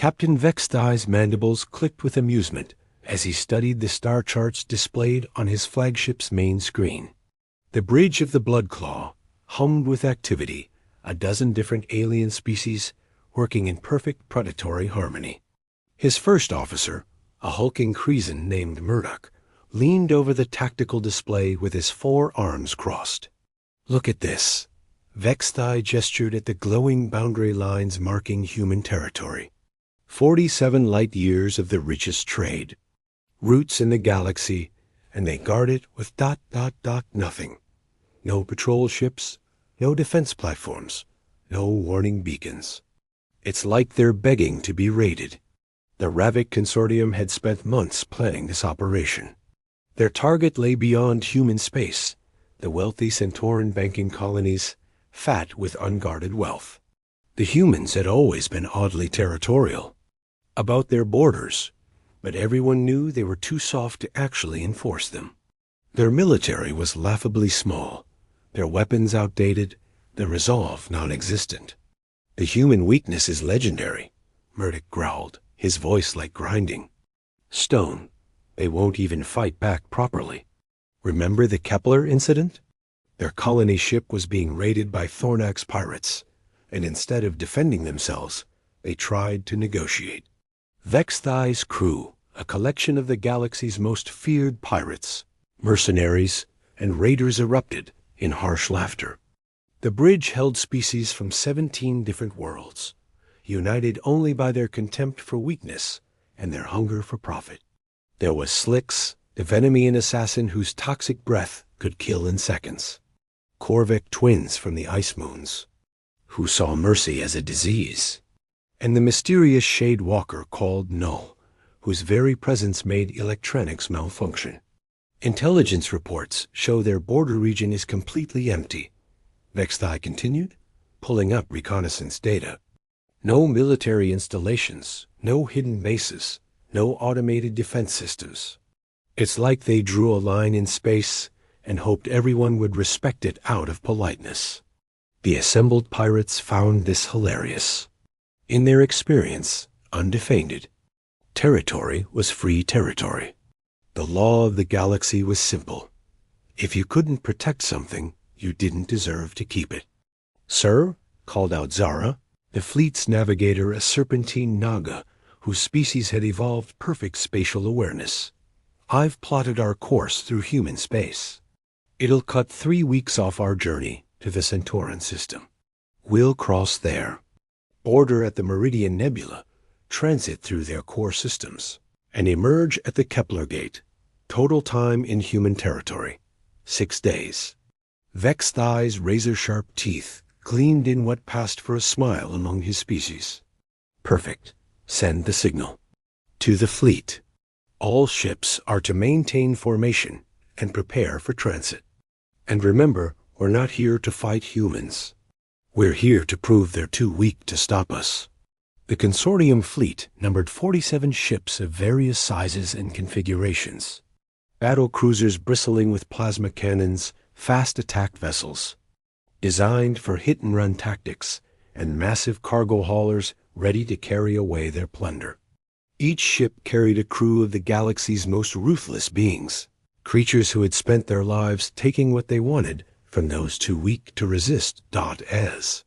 Captain Vexthai's mandibles clicked with amusement as he studied the star charts displayed on his flagship's main screen. The bridge of the Bloodclaw hummed with activity, a dozen different alien species working in perfect predatory harmony. His first officer, a hulking Cretan named Murdoch, leaned over the tactical display with his 4 arms crossed. "Look at this." Vexthai gestured at the glowing boundary lines marking human territory. 47 light years of the richest trade. Roots in the galaxy, and they guard it with ... nothing. No patrol ships, no defense platforms, no warning beacons. It's like they're begging to be raided. The Ravik Consortium had spent months planning this operation. Their target lay beyond human space, the wealthy Centauran banking colonies, fat with unguarded wealth. The humans had always been oddly territorial about their borders, but everyone knew they were too soft to actually enforce them. Their military was laughably small, their weapons outdated, their resolve non-existent. "The human weakness is legendary," Murdoch growled, his voice like grinding stone. "They won't even fight back properly. Remember the Kepler incident? Their colony ship was being raided by Thornax pirates, and instead of defending themselves, they tried to negotiate. Vexthai's crew, a collection of the galaxy's most feared pirates, mercenaries, and raiders, erupted in harsh laughter. The bridge held species from 17 different worlds, united only by their contempt for weakness and their hunger for profit. There was Slicks, the Venomian assassin whose toxic breath could kill in seconds. Korvac twins from the Ice Moons, who saw mercy as a disease. And the mysterious Shade Walker called Null, whose very presence made electronics malfunction. Intelligence reports show their border region is completely empty, Vexthai continued, pulling up reconnaissance data. No military installations, no hidden bases, no automated defense systems. It's like they drew a line in space and hoped everyone would respect it out of politeness. The assembled pirates found this hilarious. In their experience, undefended, territory was free territory. The law of the galaxy was simple. If you couldn't protect something, you didn't deserve to keep it. "Sir," called out Zara, the fleet's navigator, a serpentine Naga whose species had evolved perfect spatial awareness. "I've plotted our course through human space. It'll cut 3 weeks off our journey to the Centauran system. We'll cross there, border at the Meridian Nebula, transit through their core systems, and emerge at the Kepler Gate. Total time in human territory, 6 days." Vexthai's razor-sharp teeth gleamed in what passed for a smile among his species. "Perfect. Send the signal. To the fleet. All ships are to maintain formation and prepare for transit. And remember, we're not here to fight humans. We're here to prove they're too weak to stop us." The consortium fleet numbered 47 ships of various sizes and configurations. Battle cruisers bristling with plasma cannons, fast attack vessels, designed for hit-and-run tactics, and massive cargo haulers ready to carry away their plunder. Each ship carried a crew of the galaxy's most ruthless beings, creatures who had spent their lives taking what they wanted from those too weak to resist. As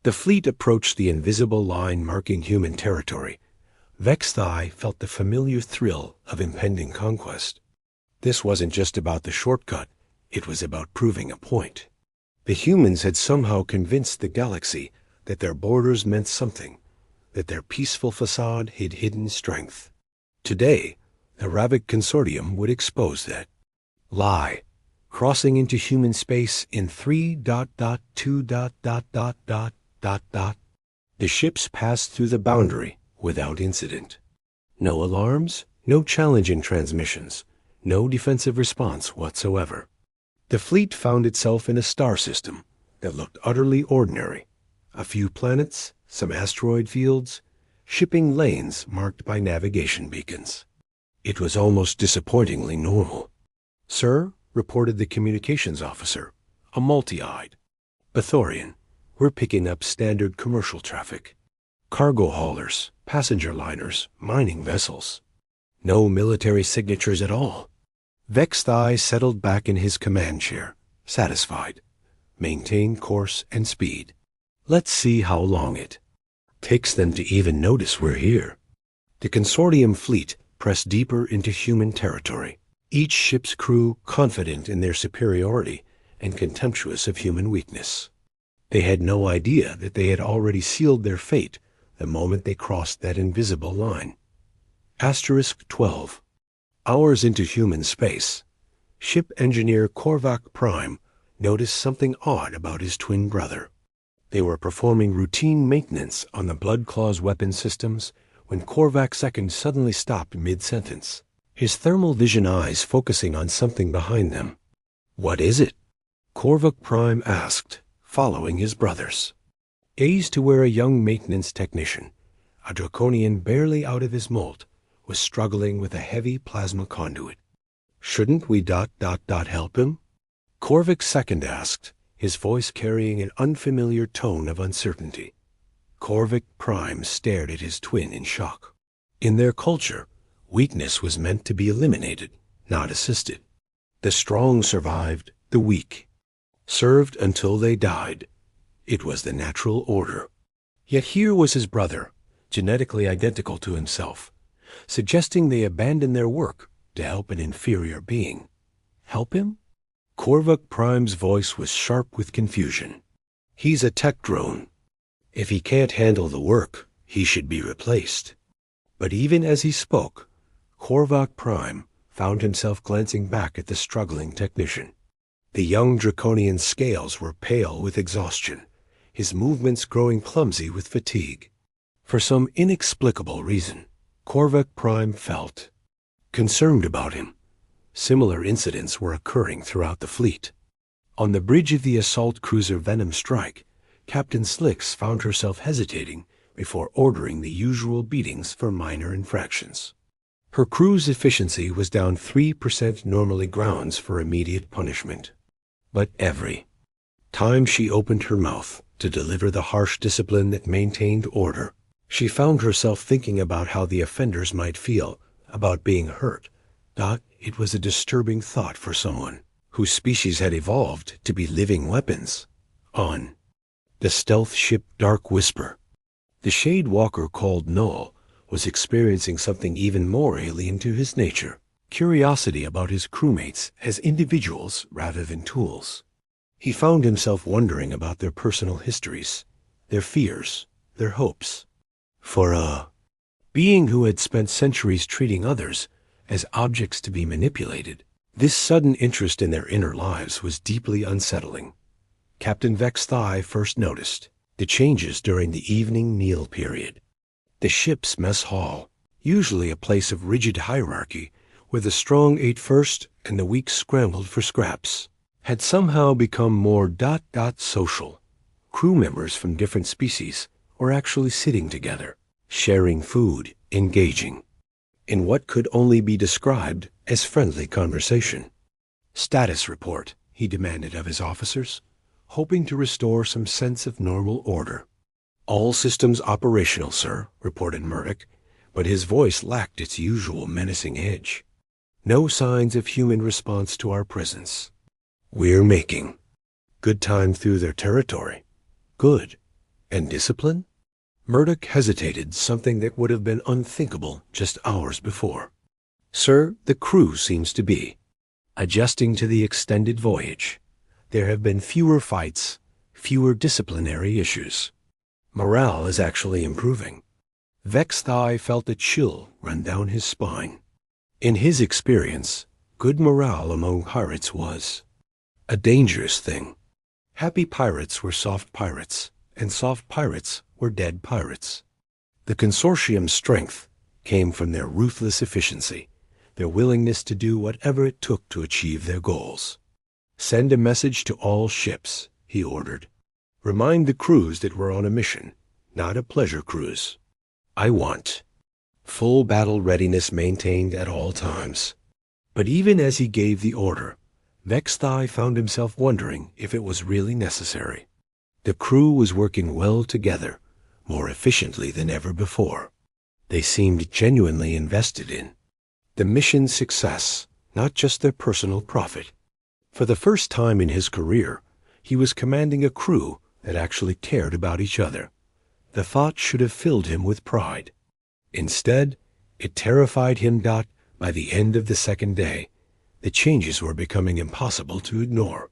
the fleet approached the invisible line marking human territory, Vexthai felt the familiar thrill of impending conquest. This wasn't just about the shortcut, it was about proving a point. The humans had somehow convinced the galaxy that their borders meant something, that their peaceful facade hid hidden strength. Today, the Ravik Consortium would expose that lie, crossing into human space in 3.2. The ships passed through the boundary without incident. No alarms, no challenging transmissions, no defensive response whatsoever. The fleet found itself in a star system that looked utterly ordinary. A few planets, some asteroid fields, shipping lanes marked by navigation beacons. It was almost disappointingly normal. "Sir," reported the communications officer, a multi-eyed Bathorian, "we're picking up standard commercial traffic." Cargo haulers, passenger liners, mining vessels. No military signatures at all. Vexthai settled back in his command chair, satisfied. Maintain course and speed. Let's see how long it takes them to even notice we're here. The consortium fleet pressed deeper into human territory, each ship's crew confident in their superiority and contemptuous of human weakness. They had no idea that they had already sealed their fate the moment they crossed that invisible line. Asterisk 12. Hours into human space, ship engineer Korvac Prime noticed something odd about his twin brother. They were performing routine maintenance on the Bloodclaw's weapon systems when Korvac II suddenly stopped mid-sentence, his thermal vision eyes focusing on something behind them. "What is it?" Korvac Prime asked, following his brothers. Gazed to where a young maintenance technician, a draconian barely out of his molt, was struggling with a heavy plasma conduit. "Shouldn't we help him?" Korvac II asked, his voice carrying an unfamiliar tone of uncertainty. Korvac Prime stared at his twin in shock. In their culture, weakness was meant to be eliminated, not assisted. The strong survived, the weak served until they died. It was the natural order. Yet here was his brother, genetically identical to himself, suggesting they abandon their work to help an inferior being. Help him? Korvac Prime's voice was sharp with confusion. "He's a tech drone. If he can't handle the work, he should be replaced." But even as he spoke, Korvac Prime found himself glancing back at the struggling technician. The young draconian's scales were pale with exhaustion, his movements growing clumsy with fatigue. For some inexplicable reason, Korvac Prime felt concerned about him. Similar incidents were occurring throughout the fleet. On the bridge of the assault cruiser Venom Strike, Captain Slicks found herself hesitating before ordering the usual beatings for minor infractions. Her crew's efficiency was down 3%, normally grounds for immediate punishment. But every time she opened her mouth to deliver the harsh discipline that maintained order, she found herself thinking about how the offenders might feel about being hurt. It was a disturbing thought for someone whose species had evolved to be living weapons. On the stealth ship Dark Whisper, the Shade Walker called Noel was experiencing something even more alien to his nature, curiosity about his crewmates as individuals rather than tools. He found himself wondering about their personal histories, their fears, their hopes. For a being who had spent centuries treating others as objects to be manipulated, this sudden interest in their inner lives was deeply unsettling. Captain Vexthai first noticed the changes during the evening meal period. The ship's mess hall, usually a place of rigid hierarchy where the strong ate first and the weak scrambled for scraps, had somehow become more social. Crew members from different species were actually sitting together, sharing food, engaging in what could only be described as friendly conversation. "Status report," he demanded of his officers, hoping to restore some sense of normal order. "All systems operational, sir," reported Murdoch, but his voice lacked its usual menacing edge. "No signs of human response to our presence. We're making good time through their territory." Good. And discipline? Murdoch hesitated, something that would have been unthinkable just hours before. "Sir, the crew seems to be adjusting to the extended voyage. There have been fewer fights, fewer disciplinary issues. Morale is actually improving." Vexthai felt a chill run down his spine. In his experience, good morale among pirates was a dangerous thing. Happy pirates were soft pirates, and soft pirates were dead pirates. The consortium's strength came from their ruthless efficiency, their willingness to do whatever it took to achieve their goals. "Send a message to all ships," he ordered. "Remind the crews that we're on a mission, not a pleasure cruise. I want full battle readiness maintained at all times." But even as he gave the order, Vexthai found himself wondering if it was really necessary. The crew was working well together, more efficiently than ever before. They seemed genuinely invested in the mission's success, not just their personal profit. For the first time in his career, he was commanding a crew that actually cared about each other. The thought should have filled him with pride. Instead, it terrified him. By the end of the second day, the changes were becoming impossible to ignore.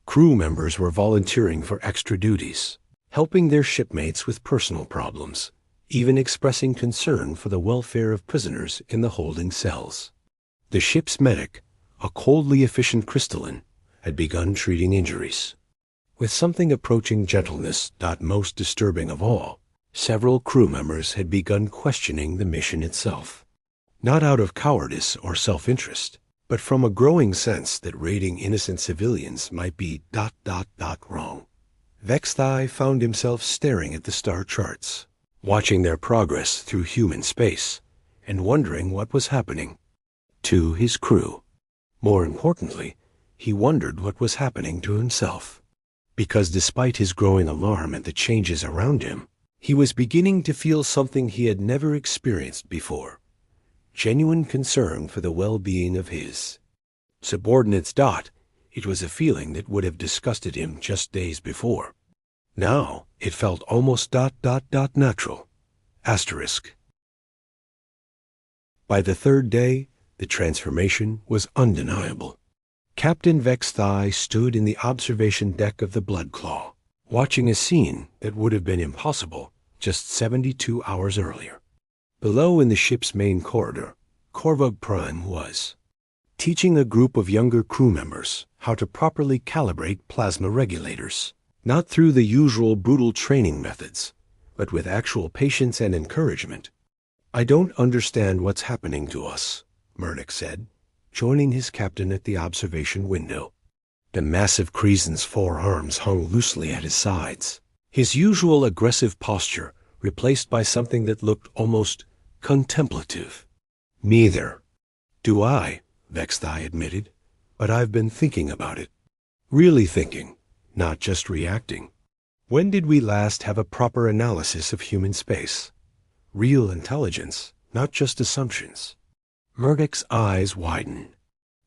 Crew members were volunteering for extra duties, helping their shipmates with personal problems, even expressing concern for the welfare of prisoners in the holding cells. The ship's medic, a coldly efficient crystalline, had begun treating injuries. With something approaching gentleness. Most disturbing of all, several crew members had begun questioning the mission itself. Not out of cowardice or self-interest, but from a growing sense that raiding innocent civilians might be ... wrong. Vexthai found himself staring at the star charts, watching their progress through human space, and wondering what was happening to his crew. More importantly, he wondered what was happening to himself. Because despite his growing alarm at the changes around him, he was beginning to feel something he had never experienced before: genuine concern for the well-being of his subordinates. It was a feeling that would have disgusted him just days before. Now it felt almost ... natural. Asterisk. By the third day, the transformation was undeniable. Captain Vexthai stood in the observation deck of the Bloodclaw, watching a scene that would have been impossible just 72 hours earlier. Below in the ship's main corridor, Korvug Prime was teaching a group of younger crew members how to properly calibrate plasma regulators, not through the usual brutal training methods, but with actual patience and encouragement. "I don't understand what's happening to us," Murdoch said, joining his captain at the observation window. The massive Kreesan's forearms hung loosely at his sides, his usual aggressive posture replaced by something that looked almost contemplative. "Neither do I," Vexthai admitted, "but I've been thinking about it. Really thinking, not just reacting. When did we last have a proper analysis of human space? Real intelligence, not just assumptions." Murdoch's eyes widened.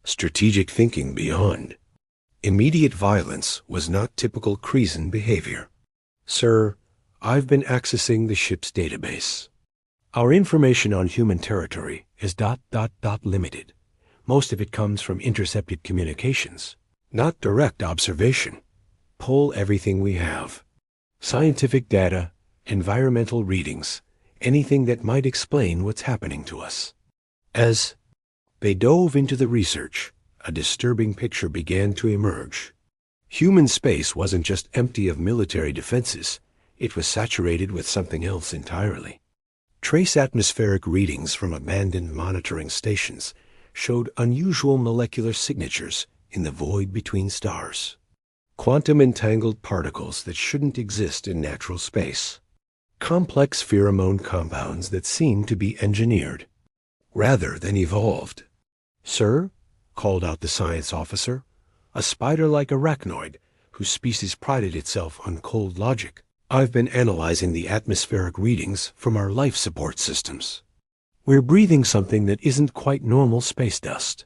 Strategic thinking beyond. Immediate violence was not typical Kreesan behavior. "Sir, I've been accessing the ship's database. Our information on human territory is ... limited. Most of it comes from intercepted communications, not direct observation. Pull everything we have. Scientific data, environmental readings, anything that might explain what's happening to us." As they dove into the research, a disturbing picture began to emerge. Human space wasn't just empty of military defenses, it was saturated with something else entirely. Trace atmospheric readings from abandoned monitoring stations showed unusual molecular signatures in the void between stars. Quantum-entangled particles that shouldn't exist in natural space. Complex pheromone compounds that seemed to be engineered rather than evolved. "Sir," called out the science officer, a spider-like arachnoid whose species prided itself on cold logic, "I've been analyzing the atmospheric readings from our life support systems. We're breathing something that isn't quite normal space dust."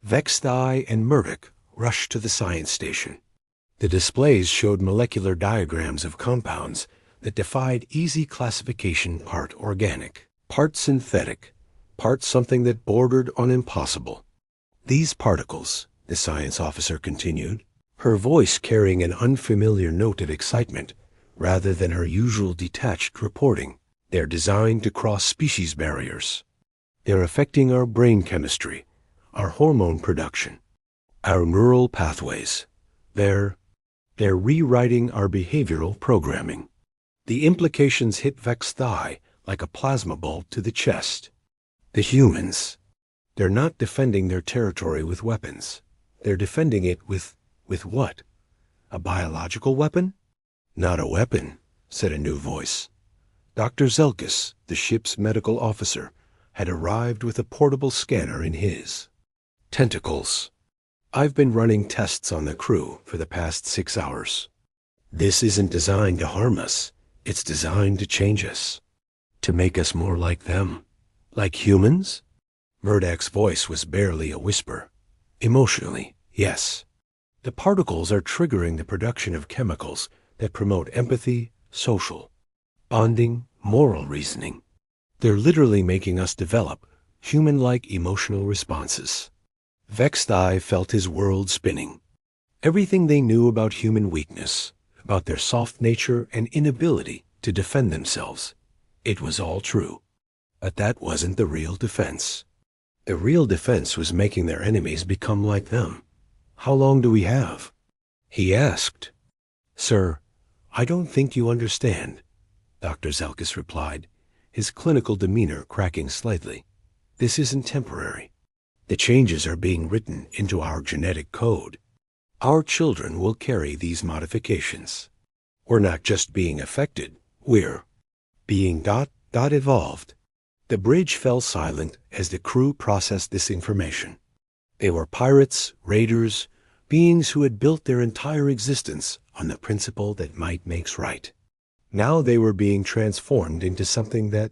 Vexthai and Murdoch rushed to the science station. The displays showed molecular diagrams of compounds that defied easy classification: part organic, part synthetic, part something that bordered on impossible. "These particles," the science officer continued, her voice carrying an unfamiliar note of excitement rather than her usual detached reporting, "they're designed to cross species barriers. They're affecting our brain chemistry, our hormone production, our neural pathways. They're rewriting our behavioral programming." The implications hit Vexthai like a plasma bolt to the chest. The humans, they're not defending their territory with weapons. They're defending it with what? A biological weapon? "Not a weapon," said a new voice. Dr. Zelkis, the ship's medical officer, had arrived with a portable scanner in his tentacles. "I've been running tests on the crew for the past 6 hours. This isn't designed to harm us. It's designed to change us, to make us more like them. Like humans? Murdak's voice was barely a whisper. Emotionally, yes. The particles are triggering the production of chemicals that promote empathy, social bonding, moral reasoning. They're literally making us develop human-like emotional responses. Vexthai felt his world spinning. Everything they knew about human weakness, about their soft nature and inability to defend themselves, it was all true. But that wasn't the real defense. The real defense was making their enemies become like them. How long do we have? He asked. Sir, I don't think you understand, Dr. Zelkis replied, his clinical demeanor cracking slightly. This isn't temporary. The changes are being written into our genetic code. Our children will carry these modifications. We're not just being affected, we're being evolved. The bridge fell silent as the crew processed this information. They were pirates, raiders, beings who had built their entire existence on the principle that might makes right. Now they were being transformed into something that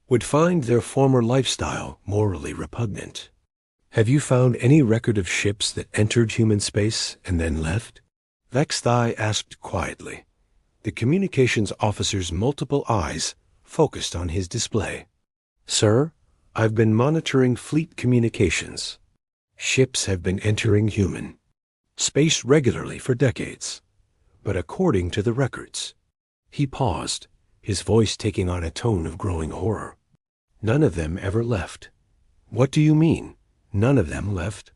would find their former lifestyle morally repugnant. Have you found any record of ships that entered human space and then left? Vexthai asked quietly. The communications officer's multiple eyes focused on his display. Sir, I've been monitoring fleet communications. Ships have been entering human space regularly for decades. But according to the records, he paused, his voice taking on a tone of growing horror. None of them ever left. What do you mean, none of them left?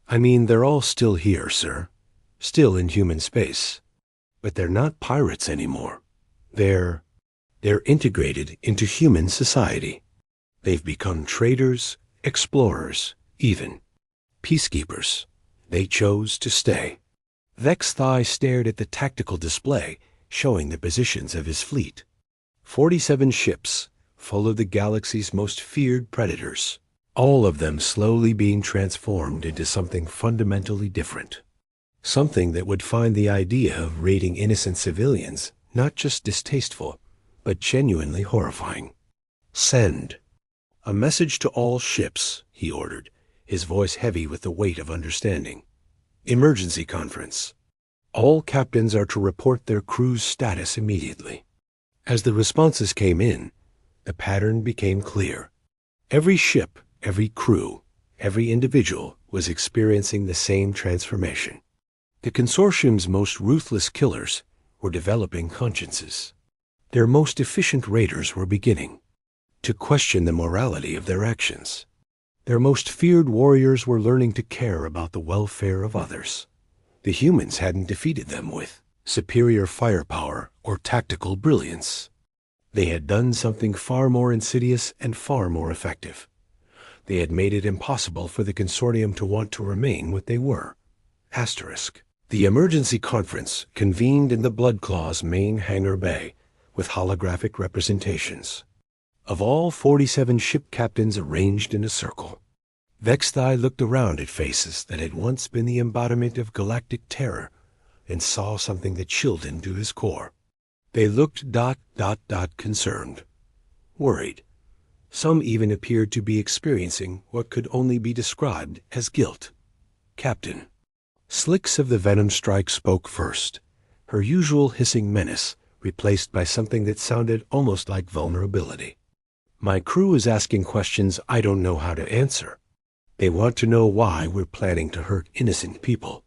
I mean, they're all still here, sir. Still in human space. But they're not pirates anymore. They're integrated into human society. They've become traders, explorers, even peacekeepers. They chose to stay. Vexthai stared at the tactical display showing the positions of his fleet. 47 ships, full of the galaxy's most feared predators, all of them slowly being transformed into something fundamentally different. Something that would find the idea of raiding innocent civilians not just distasteful, but genuinely horrifying. Send. A message to all ships, he ordered, his voice heavy with the weight of understanding. Emergency conference. All captains are to report their crew's status immediately. As the responses came in, the pattern became clear. Every ship, every crew, every individual was experiencing the same transformation. The consortium's most ruthless killers were developing consciences. Their most efficient raiders were beginning to question the morality of their actions. Their most feared warriors were learning to care about the welfare of others. The humans hadn't defeated them with superior firepower or tactical brilliance. They had done something far more insidious and far more effective. They had made it impossible for the consortium to want to remain what they were. Asterisk. The emergency conference convened in the Bloodclaw's main hangar bay with holographic representations of all 47 ship captains arranged in a circle. Vexthai looked around at faces that had once been the embodiment of galactic terror and saw something that chilled him to his core. They looked concerned, worried. Some even appeared to be experiencing what could only be described as guilt. Captain. Slicks of the Venom Strike spoke first, her usual hissing menace replaced by something that sounded almost like vulnerability. My crew is asking questions I don't know how to answer. They want to know why we're planning to hurt innocent people.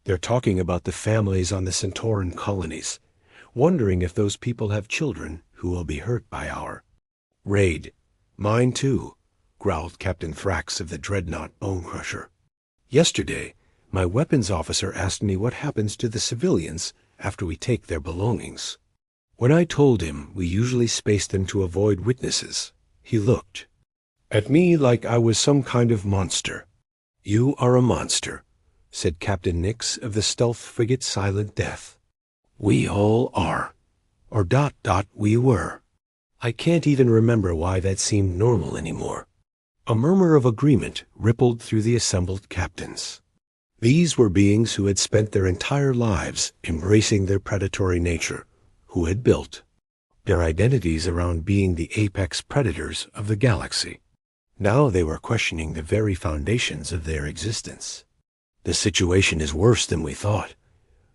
They're talking about the families on the Centauran colonies, wondering if those people have children who will be hurt by our raid. Mine too, growled Captain Thrax of the Dreadnought Bone Crusher. Yesterday, my weapons officer asked me what happens to the civilians after we take their belongings. When I told him we usually space them to avoid witnesses, he looked at me like I was some kind of monster. You are a monster, said Captain Nix of the stealth frigate Silent Death. We all are. Or we were. I can't even remember why that seemed normal anymore. A murmur of agreement rippled through the assembled captains. These were beings who had spent their entire lives embracing their predatory nature, who had built their identities around being the apex predators of the galaxy. Now they were questioning the very foundations of their existence. "The situation is worse than we thought,"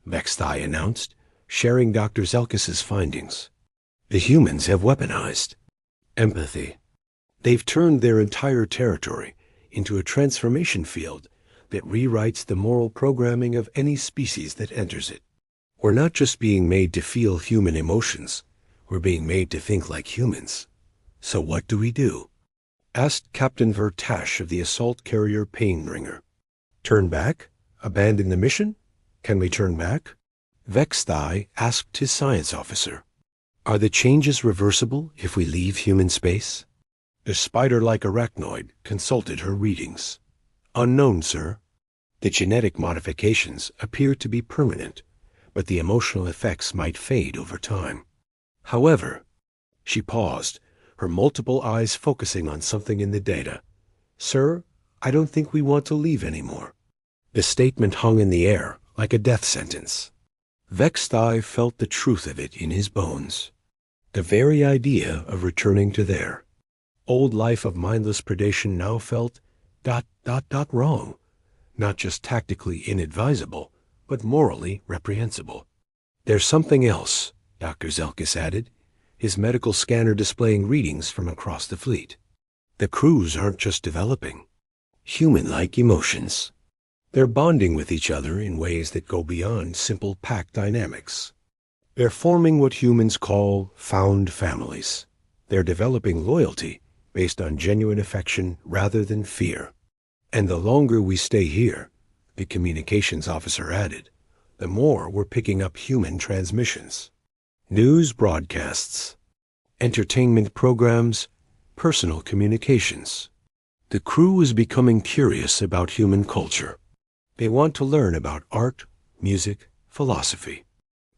Vexthai announced, sharing Dr. Zelkis's findings. "The humans have weaponized empathy. They've turned their entire territory into a transformation field that rewrites the moral programming of any species that enters it. We're not just being made to feel human emotions, we're being made to think like humans. So what do we do?" asked Captain Vertash of the assault carrier Painbringer. "Turn back? Abandon the mission? Can we turn back?" Vexthai asked his science officer. "Are the changes reversible if we leave human space?" The spider-like arachnoid consulted her readings. "Unknown, sir. The genetic modifications appear to be permanent, but the emotional effects might fade over time. However," she paused, her multiple eyes focusing on something in the data. "Sir, I don't think we want to leave anymore." The statement hung in the air like a death sentence. Vexthai felt the truth of it in his bones. The very idea of returning to their old life of mindless predation now felt ... wrong. Not just tactically inadvisable, but morally reprehensible. "There's something else," Dr. Zelkis added, his medical scanner displaying readings from across the fleet. "The crews aren't just developing human-like emotions. They're bonding with each other in ways that go beyond simple pack dynamics. They're forming what humans call found families. They're developing loyalty based on genuine affection rather than fear. And the longer we stay here," the communications officer added, "the more we're picking up human transmissions. News broadcasts, entertainment programs, personal communications. The crew is becoming curious about human culture. They want to learn about art, music, philosophy.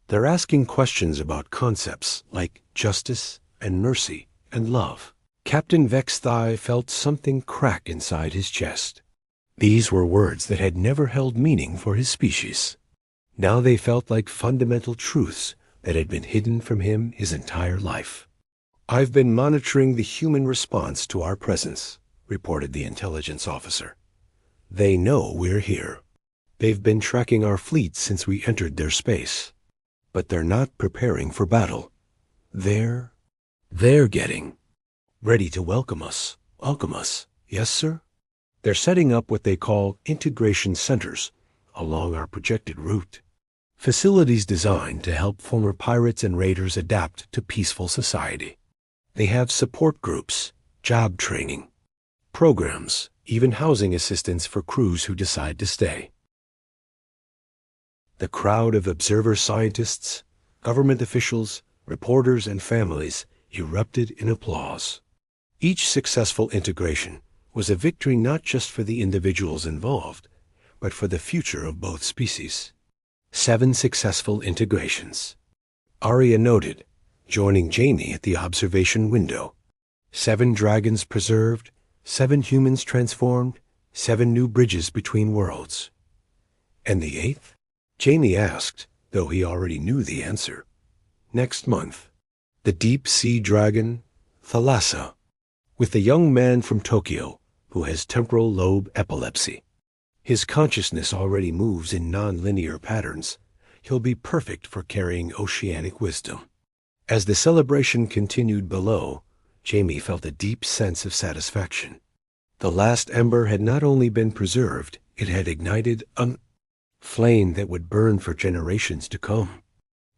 They're asking questions about concepts like justice and mercy and love." Captain Vexthai felt something crack inside his chest. These were words that had never held meaning for his species. Now they felt like fundamental truths that had been hidden from him his entire life. "I've been monitoring the human response to our presence," reported the intelligence officer. "They know we're here. They've been tracking our fleet since we entered their space. But they're not preparing for battle. They're getting ready to welcome us. Yes, sir? They're setting up what they call integration centers along our projected route. Facilities designed to help former pirates and raiders adapt to peaceful society. They have support groups, job training, programs, even housing assistance for crews who decide to stay." The crowd of observer scientists, government officials, reporters, and families erupted in applause. Each successful integration was a victory not just for the individuals involved, but for the future of both species. 7 successful integrations, Arya noted, joining Jamie at the observation window. 7 dragons preserved, 7 humans transformed, 7 new bridges between worlds. "And the 8th? Jamie asked, though he already knew the answer. "Next month. The deep-sea dragon, Thalassa, with a young man from Tokyo who has temporal lobe epilepsy. His consciousness already moves in non-linear patterns. He'll be perfect for carrying oceanic wisdom." As the celebration continued below, Jamie felt a deep sense of satisfaction. The last ember had not only been preserved, it had ignited a flame that would burn for generations to come.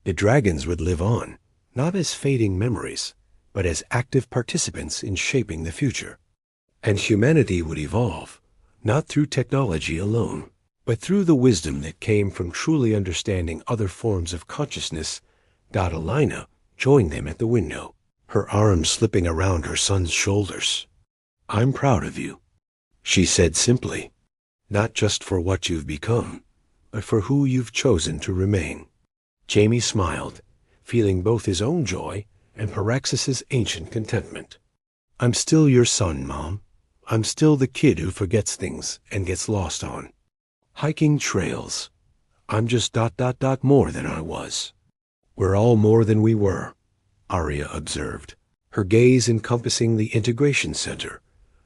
The dragons would live on, not as fading memories, but as active participants in shaping the future. And humanity would evolve, not through technology alone, but through the wisdom that came from truly understanding other forms of consciousness. Datalina joined them at the window, her arms slipping around her son's shoulders. "I'm proud of you," she said simply, "not just for what you've become, but for who you've chosen to remain." Jamie smiled, feeling both his own joy and Paraxis's ancient contentment. "I'm still your son, Mom. I'm still the kid who forgets things and gets lost on hiking trails. I'm just ... more than I was. We're all more than we were. Arya observed, her gaze encompassing the integration center,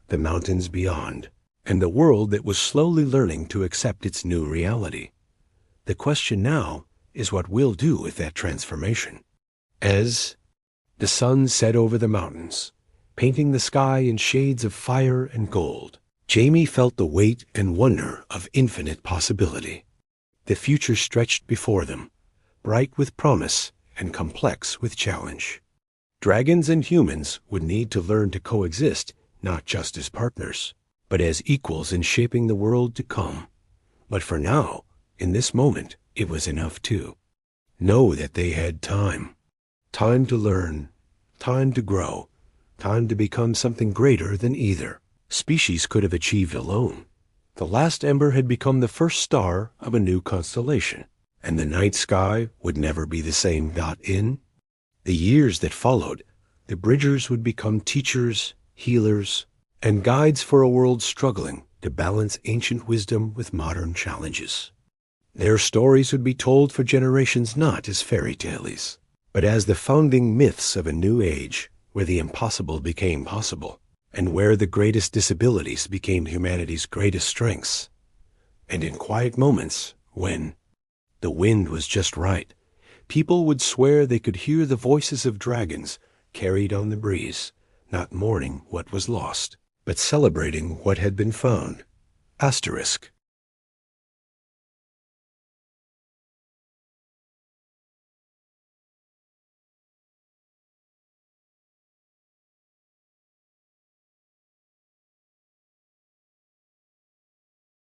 the mountains beyond, and the world that was slowly learning to accept its new reality. The question now is what we'll do with that transformation. As the sun set over the mountains, painting the sky in shades of fire and gold, Jamie felt the weight and wonder of infinite possibility. The future stretched before them, bright with promise and complex with challenge. Dragons and humans would need to learn to coexist not just as partners, but as equals in shaping the world to come. But for now, in this moment, it was enough to know that they had time. Time to learn, time to grow, time to become something greater than either species could have achieved alone. The last ember had become the first star of a new constellation, and the night sky would never be the same. In the years that followed, the Bridgers would become teachers, healers, and guides for a world struggling to balance ancient wisdom with modern challenges. Their stories would be told for generations not as fairy tales, but as the founding myths of a new age where the impossible became possible, and where the greatest disabilities became humanity's greatest strengths. And in quiet moments, when the wind was just right, people would swear they could hear the voices of dragons carried on the breeze, not mourning what was lost, but celebrating what had been found. Asterisk.